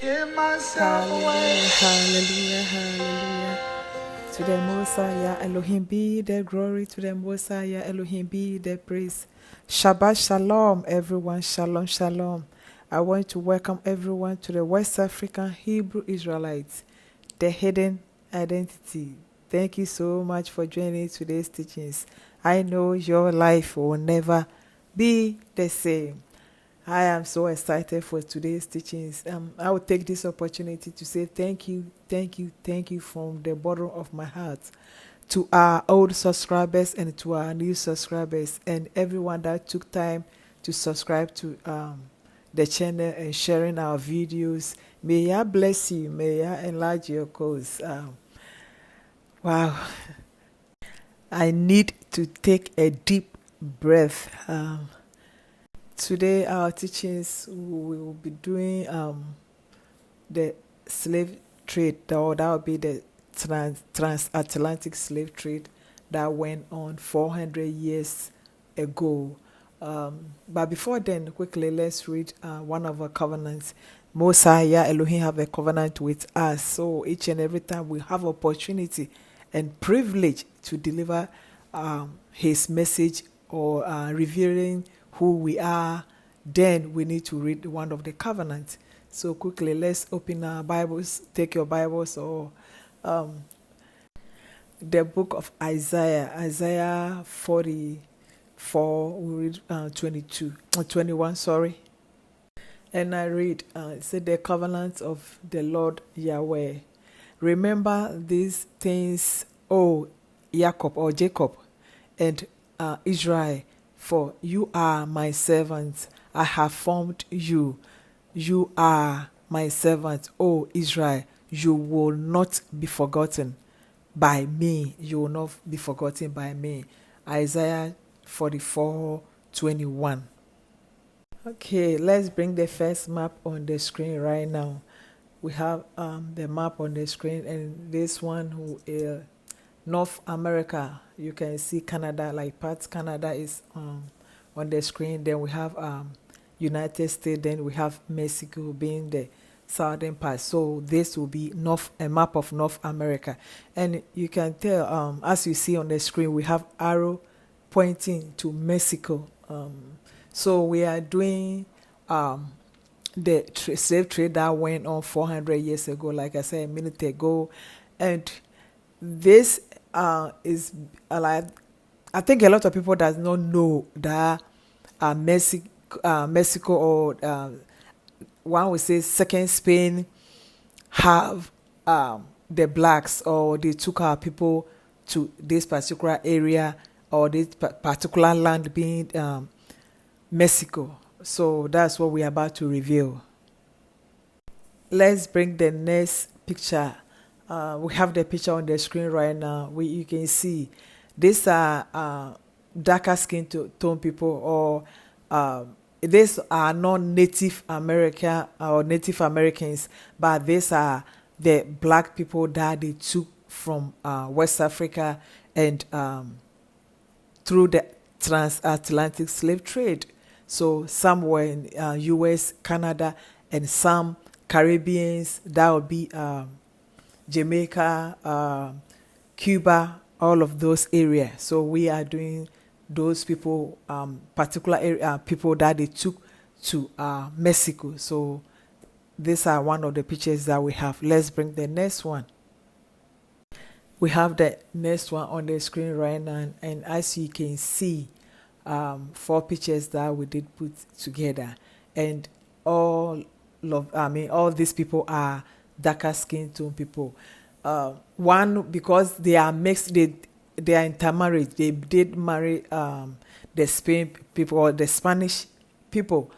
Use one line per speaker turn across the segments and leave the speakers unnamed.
Hallelujah, hallelujah, hallelujah. To the Messiah, Elohim be the glory. To the Messiah, Elohim be the praise. Shabbat shalom, everyone. Shalom, shalom. I want to welcome everyone to the West African Hebrew Israelites, the hidden identity. Thank you so much for joining today's teachings. I know your life will never be the same. I am so excited for today's teachings. I will take this opportunity to say thank you, thank you, thank you from the bottom of my heart to our old subscribers and to our new subscribers and everyone that took time to subscribe to the channel and sharing our videos. May Yah bless you. May Yah enlarge your cause. Wow. I need to take a deep breath. Today, our teachings, we will be doing the slave trade. That will be the transatlantic slave trade that went on 400 years ago. But before then, quickly, let's read one of our covenants. Mosiah Elohim have a covenant with us. So each and every time we have opportunity and privilege to deliver his message or revealing who we are, then we need to read one of the covenants. So quickly, let's open our Bibles, take your Bibles or the book of Isaiah 44, we read 21, sorry. And I read, it said, the covenant of the Lord Yahweh. Remember these things, O Jacob, and Israel, for you are my servant. I have formed you. You are my servant, O Israel. You will not be forgotten by me. You will not be forgotten by me. Isaiah 44:21. Okay, let's bring the first map on the screen right now. We have the map on the screen, and this one who is North America. You can see Canada, like parts Canada is on the screen. Then we have United States. Then we have Mexico being the southern part. So this will be a map of North America, and you can tell as you see on the screen, we have arrow pointing to Mexico. So we are doing the slave trade that went on 400 years ago, like I said a minute ago, and this is like, I think a lot of people does not know that Mexico or one would say second Spain have the blacks, or they took our people to this particular area or this particular land being Mexico. So that's what we're about to reveal. Let's bring the next picture. We have the picture on the screen right now. You can see these are darker skin tone people, or these are not Native American or Native Americans, but these are the black people that they took from West Africa and through the transatlantic slave trade. So some were in US, Canada, and some Caribbeans. That would be Jamaica, Cuba, all of those areas. So we are doing those people, particular area, people that they took to Mexico. So these are one of the pictures that we have. Let's bring the next one. We have the next one on the screen right now, and as you can see, 4 pictures that we did put together, and all these people are darker skin tone people. One, because they are mixed, they are intermarried. They did marry the Spain people or the Spanish people,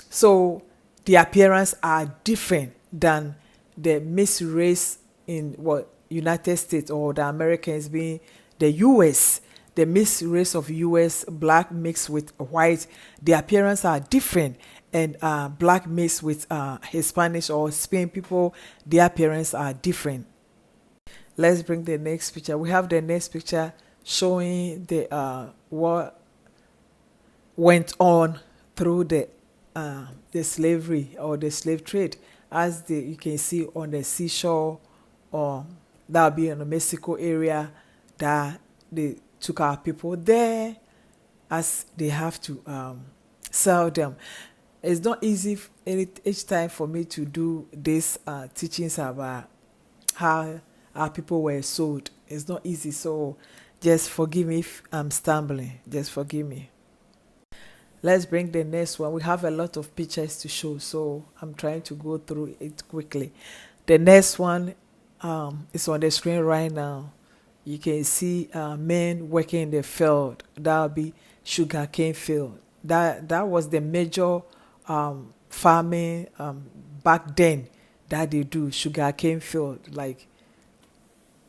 so the appearance are different than the mixed race in United States or the Americans being the US. The mixed race of US, black mixed with white, the appearance are different. And black mixed with Hispanic or Spain people, the appearance are different. Let's bring the next picture. We have the next picture showing the what went on through the slavery or the slave trade. as you can see on the seashore, or that'll be in the Mexico area, that they took our people there, as they have to sell them. It's not easy each time for me to do these teachings about how our people were sold. It's not easy, so just forgive me if I'm stumbling. Just forgive me. Let's bring the next one. We have a lot of pictures to show, so I'm trying to go through it quickly. The next one is on the screen right now. You can see men working in the field. That will be sugarcane field. That was the major farming back then that they do, sugarcane field. Like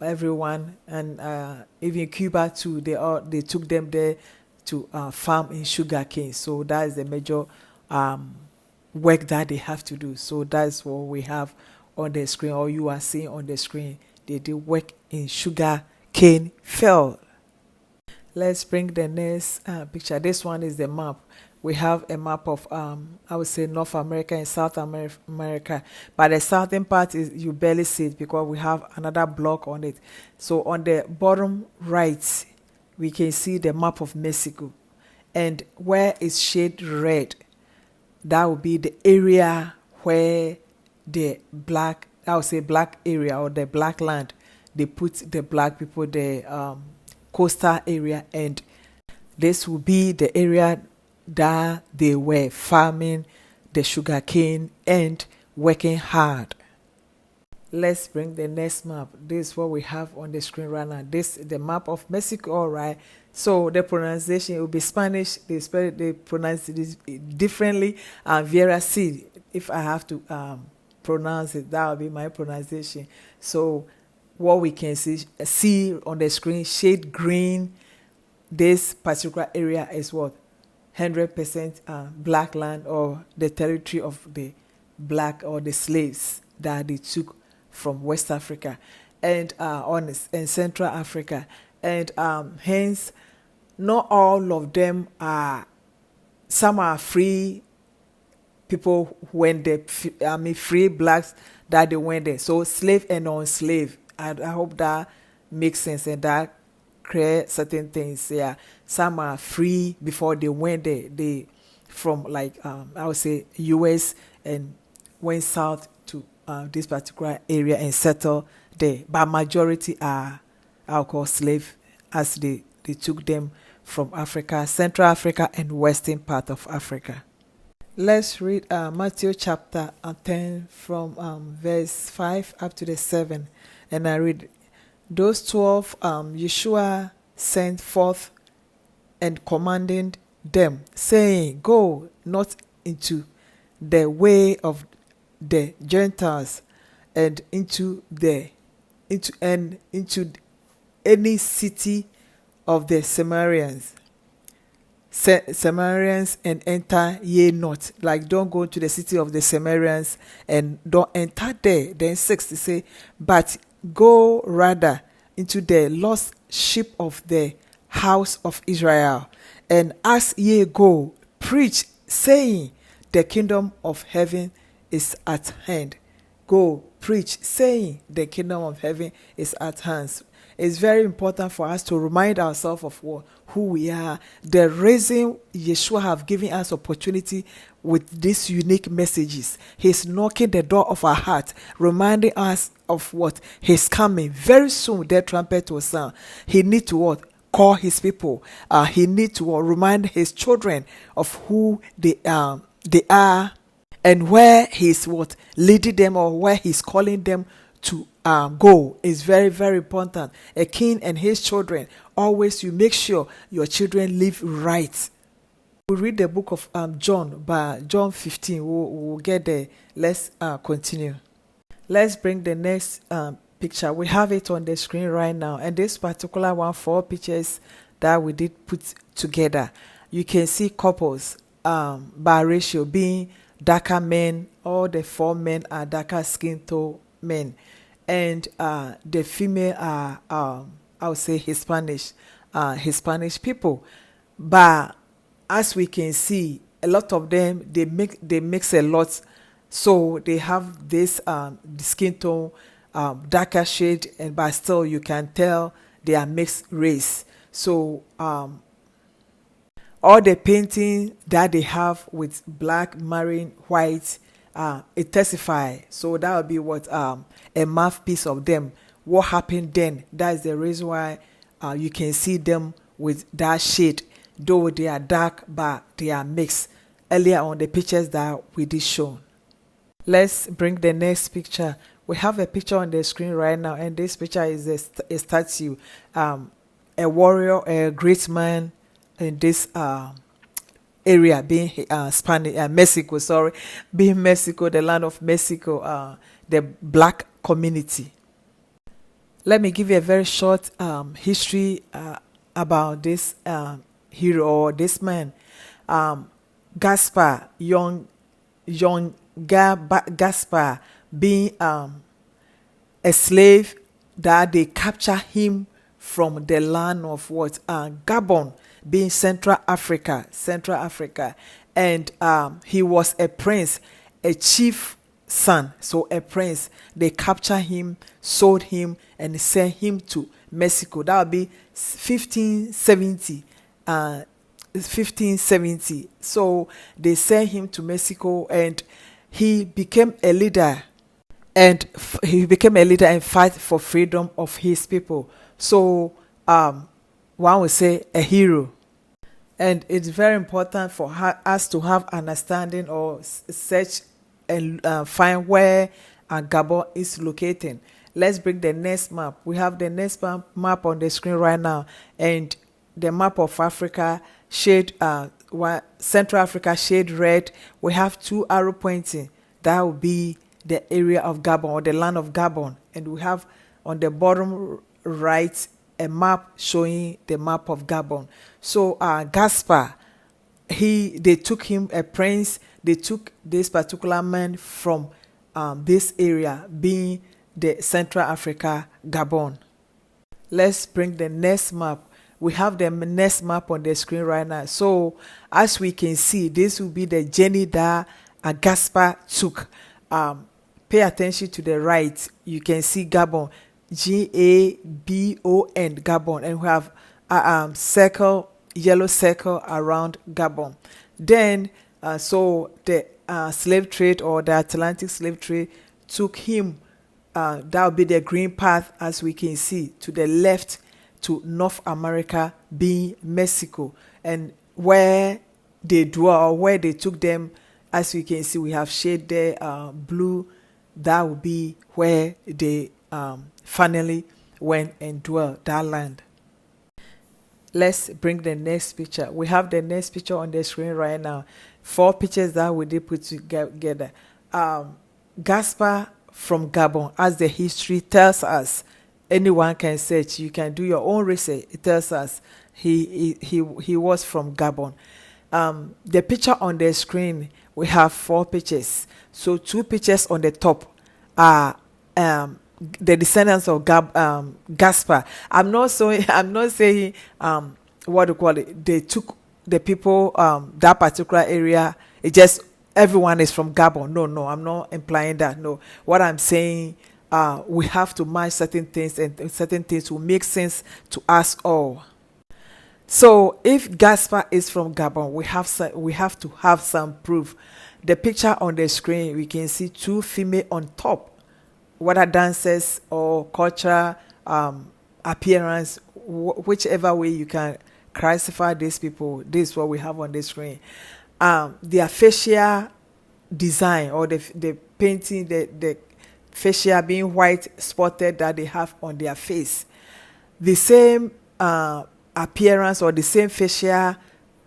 everyone, and even Cuba too, they took them there to farm in sugarcane. So that is the major work that they have to do. So that's what we have on the screen, or you are seeing on the screen. They do work in sugarcane field. Let's bring the next picture. This one is the map. We have a map of, I would say, North America and South America. But the southern part is, you barely see it because we have another block on it. So on the bottom right, we can see the map of Mexico. And where is shade red, that would be the area where the black, I would say black area, or the black land, they put the black people, the coastal area, and this will be the area that they were farming the sugarcane and working hard. Let's bring the next map. This is what we have on the screen right now. This is the map of Mexico, all right. So the pronunciation will be Spanish. They pronounce it differently. Vera C. If I have to pronounce it, that will be my pronunciation. So what we can see on the screen, shade green. This particular area is what? 100% black land, or the territory of the black, or the slaves that they took from West Africa and in Central Africa. And hence, not all of them are, some are free people when they, free blacks that they went there. So slave and non-slave. I hope that makes sense, and that create certain things. Yeah, some are free before they went there. They from like I would say US, and went south to this particular area and settle there. But majority are, I'll call slave, as they took them from Africa, Central Africa, and western part of Africa. Let's read Matthew chapter 10 from verse 5 up to the 7. And I read, those 12 Yeshua sent forth and commanding them, saying, go not into the way of the Gentiles, and into any city of the Samaritans, and enter ye not. Like, don't go to the city of the Samaritans and don't enter there. Then 6 to say, but go rather into the lost sheep of the house of Israel. And as ye go, preach, saying, the kingdom of heaven is at hand. Go, preach, saying, the kingdom of heaven is at hand. It's very important for us to remind ourselves of who we are. The reason Yeshua have given us opportunity with these unique messages. He's knocking the door of our heart, reminding us of what? He's coming. Very soon the trumpet will sound. He need to what? Call his people. He need to remind his children of who they are, and where he's what? Leading them, or where he's calling them to go. Is very, very important. A king and his children, always you make sure your children live right. We read the book of John, by John 15. We'll get there. Let's continue. Let's bring the next picture. We have it on the screen right now, and this particular one, 4 pictures that we did put together. You can see couples by ratio being darker men. All the 4 men are darker skin tone men, and the female are I would say Hispanic people. But as we can see, a lot of them they mix a lot So they have this the skin tone darker shade, and but still you can tell they are mixed race. So all the painting that they have with black, marine, white, it testify. So that would be what a mouthpiece of them. What happened then? That is the reason why you can see them with that shade, though they are dark, but they are mixed. Earlier on the pictures that we did show. Let's bring the next picture. We have a picture on the screen right now, and this picture is a statue, a warrior, a great man in this area, being Spanish, Mexico, sorry, being Mexico, the land of Mexico, the black community. Let me give you a very short history about this hero or this man, Gaspar Gaspar, being a slave that they capture him from the land of what Gabon, being Central Africa, and he was a prince, a chief son, so a prince. They capture him, sold him, and sent him to Mexico. That would be 1570. 1570. So they sent him to Mexico, and he became a leader, and fight for freedom of his people. So one would say a hero. And it's very important for us to have understanding or search and find where Gabon is located. Let's bring the next map. We have the next map on the screen right now, and the map of Africa shade Central Africa shade red. We have two arrow pointing. That will be the area of Gabon or the land of Gabon, and we have on the bottom right a map showing the map of Gabon. So Gaspar, they took him a prince. They took this particular man from this area, being the Central Africa, Gabon. Let's bring the next map. We have the next map on the screen right now. So as we can see, this will be the journey that Gaspar took. Pay attention to the right. You can see Gabon, Gabon, Gabon, and we have a yellow circle around Gabon. Then, so the slave trade or the Atlantic slave trade took him. That would be the green path, as we can see, to the left to North America, being Mexico, and where they dwell, where they took them, as we can see, we have shade there, blue. That would be where they finally went and dwell that land. Let's bring the next picture. We have the next picture on the screen right now. 4 pictures that we did put together. Gaspar from Gabon, as the history tells us. Anyone can search. You can do your own research. It tells us he was from Gabon. The picture on the screen, we have 4 pictures. So 2 pictures on the top are the descendants of Gaspar. I'm not saying what do you call it. They took the people that particular area. It just everyone is from Gabon. No, I'm not implying that. No, what I'm saying, we have to match certain things, and certain things will make sense to us all. So if Gaspar is from Gabon, we have to have some proof. The picture on the screen, we can see 2 female on top, whether dancers or cultural appearance, whichever way you can classify these people. This is what we have on the screen. Their facial design or the painting, the facial being white spotted that they have on their face. The same appearance or the same facial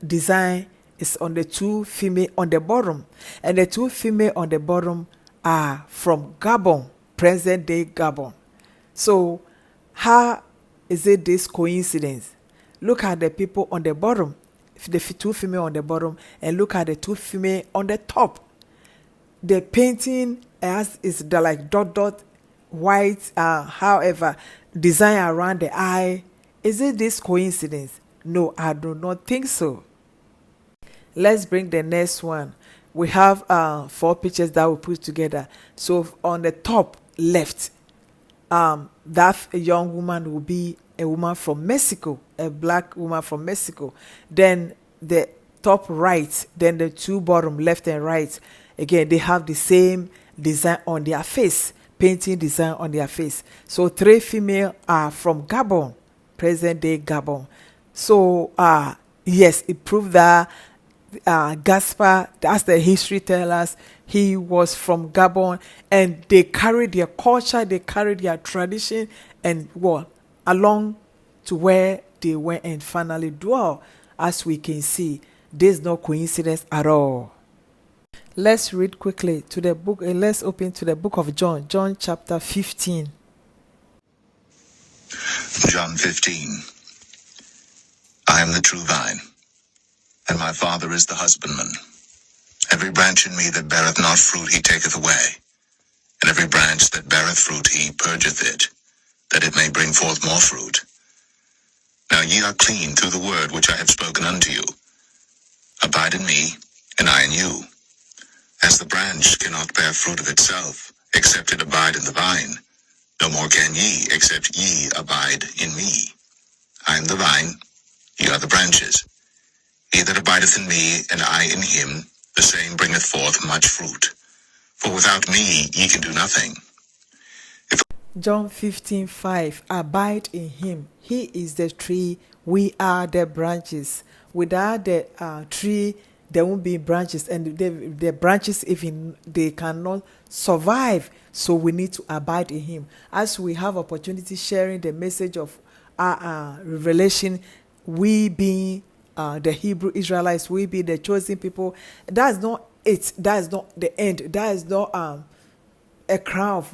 design is on the 2 female on the bottom, and the 2 female on the bottom are from Gabon, present day Gabon. So how is it this coincidence? Look at the people on the bottom, the 2 female on the bottom, and look at the 2 female on the top. The painting is the like dot white, however, design around the eye. Is it this coincidence? No, I do not think so. Let's bring the next one. we have 4 pictures that we put together. So on the top left, that young woman will be a woman from Mexico, a black woman from Mexico. Then the top right, then the 2 bottom, left and right, again, they have the same design on their face, painting design on their face. So 3 female are from Gabon, present day Gabon. So yes, it proved that Gaspar, as the history tells us, he was from Gabon, and they carried their culture, they carried their tradition, and along to where they went and finally dwell. As we can see, there's no coincidence at all. Let's read quickly to the book. Let's open to the book of John, John chapter 15.
John 15. I am the true vine, and my Father is the husbandman. Every branch in me that beareth not fruit he taketh away, and every branch that beareth fruit he purgeth it, that it may bring forth more fruit. Now ye are clean through the word which I have spoken unto you. Abide in me, and I in you. As the branch cannot bear fruit of itself, except it abide in the vine, no more can ye, except ye abide in me. I am the vine, ye are the branches. He that abideth in me, and I in him, the same bringeth forth much fruit. For without me ye can do nothing.
John 15:5. Abide in him. He is the tree, we are the branches. Without the tree, there won't be branches, and the branches, even they cannot survive. So we need to abide in him. As we have opportunity sharing the message of revelation, we being the Hebrew Israelites, we be the chosen people. That's not it. That is not the end. That is not a crown of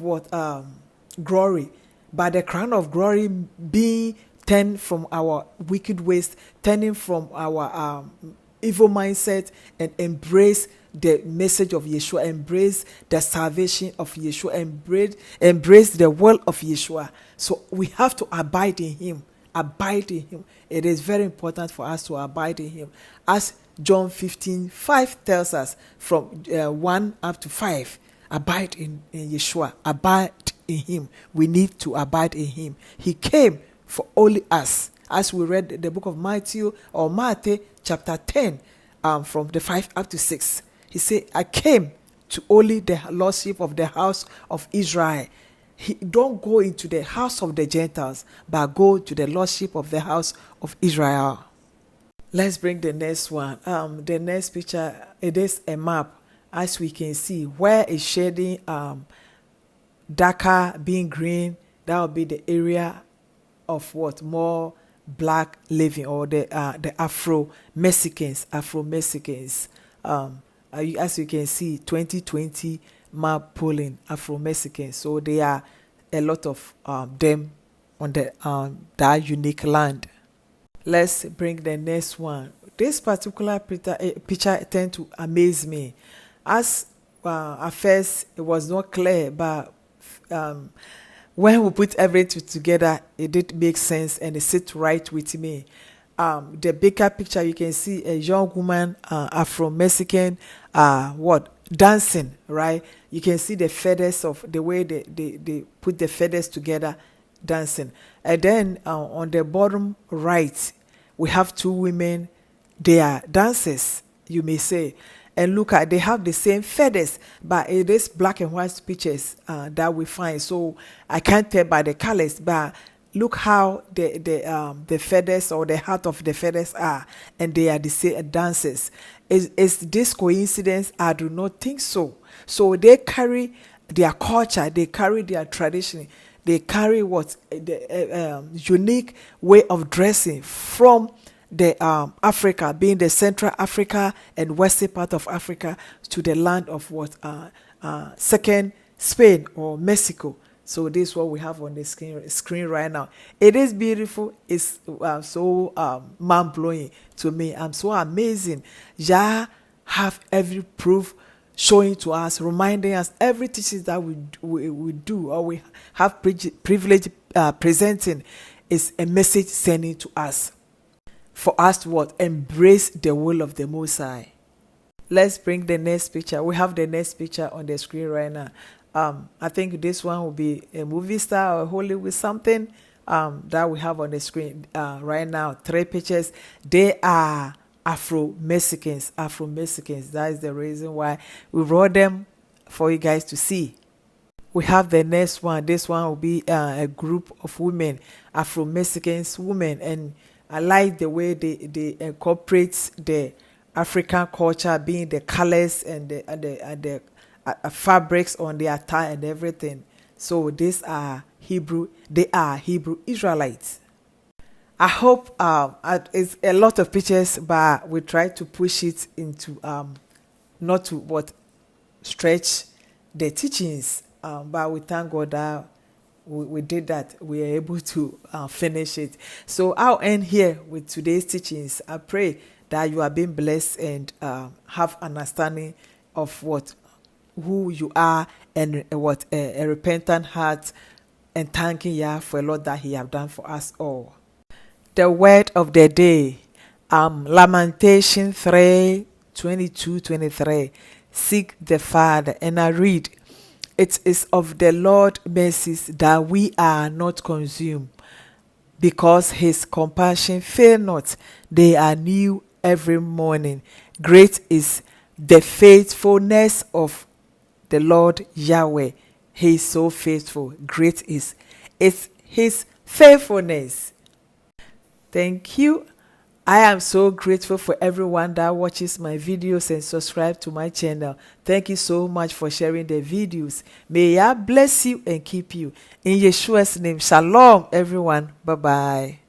glory, but the crown of glory being turned from our wicked ways, turning from our evil mindset, and embrace the message of Yeshua, embrace the salvation of Yeshua, embrace the will of Yeshua. So we have to abide in him. Abide in him. It is very important for us to abide in him. As John 15:5 tells us, from 1 up to 5, abide in Yeshua. Abide in him. We need to abide in him. He came for only us. As we read the book of Matthew chapter 10, from the 5 up to 6. He said, I came to only the lordship of the house of Israel. Don't go into the house of the Gentiles, but go to the lordship of the house of Israel. Let's bring the next one. The next picture, it is a map. As we can see, where is shading darker being green, that will be the area of more black living, or the Afro-Mexicans. As you can see, 2020 map polling Afro-Mexicans. So there are a lot of them on that unique land. Let's bring the next one. This particular picture tend to amaze me. As at first it was not clear, but when we put everything together, it did make sense and it sit right with me. The bigger picture, you can see a young woman, Afro-Mexican, dancing, right? You can see the feathers of the way they put the feathers together, dancing. And then on the bottom right, we have 2 women. They are dancers, you may say. And look at, they have the same feathers, but it is black and white pictures that we find. So I can't tell by the colors, but look how the feathers, or the heart of the feathers are, and they are the same dancers. Is this coincidence? I do not think so. So they carry their culture, they carry their tradition, they carry the unique way of dressing from the Africa, being the Central Africa and Western part of Africa, to the land of second Spain or Mexico. So this is what we have on the screen right now. It is beautiful. It's so mind-blowing to me. I'm so amazing. Yah have every proof showing to us, reminding us every teaching that we do, or we have privilege presenting, is a message sending to us, for us to embrace the will of the Most High. Let's bring the next picture. We have the next picture on the screen right now. I think this one will be a movie star or Hollywood something that we have on the screen right now. 3 pictures. They are Afro-Mexicans. Afro-Mexicans. That is the reason why we brought them for you guys to see. We have the next one. This one will be a group of women, Afro-Mexicans women, and I like the way they incorporate the African culture, being the colors and the fabrics on the attire and everything. So these are Hebrew. They are Hebrew Israelites. I hope it's a lot of pictures, but we try to push it into not to what stretch the teachings. But we thank God that we did that. We are able to finish it. So I'll end here with today's teachings. I pray that you are being blessed and have understanding of what who you are and what a repentant heart, and thanking Yah for a lot that He have done for us all. The word of the day, Lamentation 3:22-23. Seek the Father, and I read, it is of the Lord's mercies that we are not consumed, because His compassion fail not; they are new every morning. Great is the faithfulness of the Lord Yahweh. He is so faithful. Great is His faithfulness. Thank you. I am so grateful for everyone that watches my videos and subscribe to my channel. Thank you so much for sharing the videos. May Yah bless you and keep you. In Yeshua's name, shalom everyone. Bye-bye.